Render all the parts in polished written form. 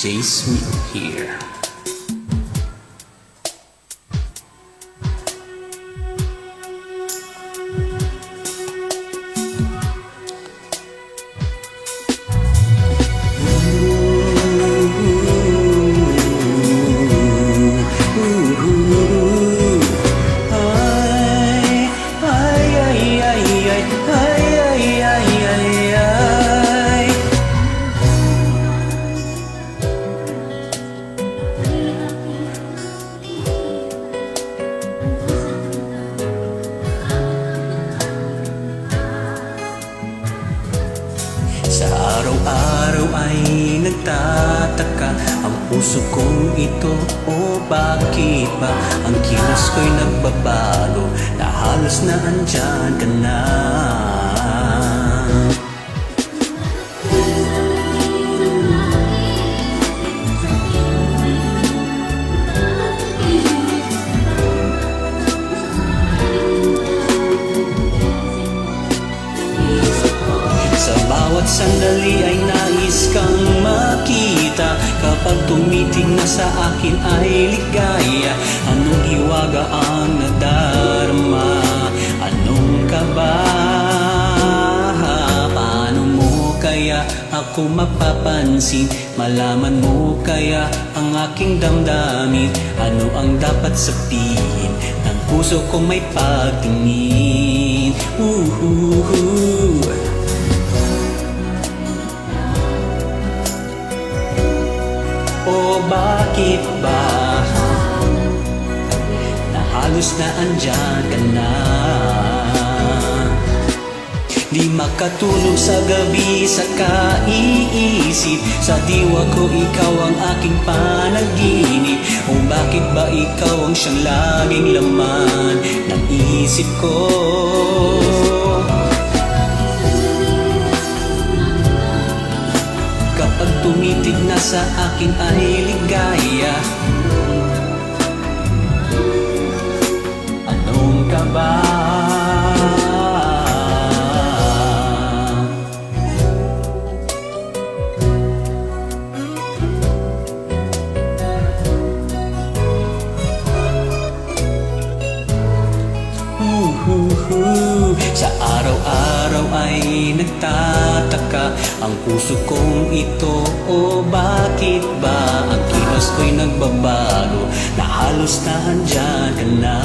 DJ Smith here. Sa araw-araw ay nagtataka ang puso kong ito, o bakit ba ang kilos ko'y nagbabago na halos na andyan ka na. Sa bawat sandali ay nais kang makita. Kapag tumitig na sa akin ay ligaya. Anong hiwaga ang nadarama? Anong kaba? Paano mo kaya ako mapapansin? Malaman mo kaya ang aking damdamin? Ano ang dapat sabihin ng puso kong may pagtingin? O bakit ba na halos na andyan ka na? Di makatulog sa gabi sa kaiisip. Sa diwa ko ikaw ang aking panaginip. O bakit ba ikaw ang siyang laging laman ng isip ko? Kapag tumitig na sa akin ay ligaya. Anong kaba? Sa araw-araw ay nagtataka ang puso kong ito, o bakit ba ang kilos ko'y nagbabago na halos na andyan ka na.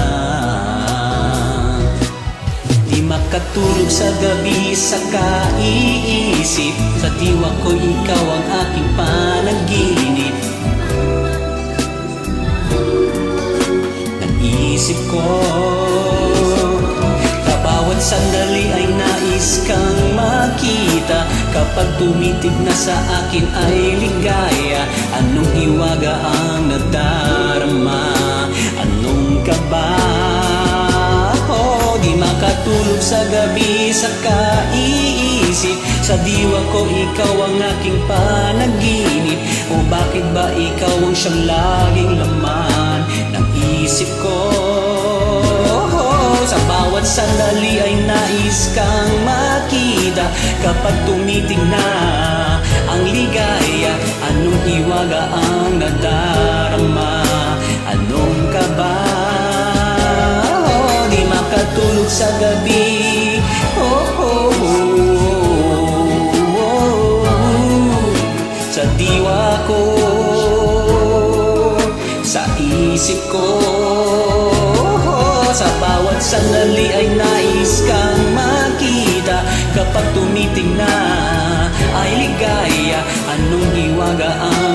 Di makatulog sa gabi sa kaiisip. Sa diwa ko ikaw ang aking panaginip. Naisip ko bawat sandali ay nais kang makita. Kapag tumitig na sa akin ay ligaya. Anong hiwaga ang nadarama? Anong kaba? Di makatulog sa gabi sa kaiisip. Sa diwa ko ikaw ang aking panaginip. O bakit ba ikaw ang siyang laging laman ng isip ko? Sa bawat sandali ay nais kang makita. Kapag tumitig na ang ligaya. Anong hiwaga ang nadarama? Anong kaba? Di makatulog sa gabi. Sa diwa ko, sa isip ko. Sa bawat sandali ay nais kang makita. Kapag tumitig na ay ligaya. Anong hiwaga ang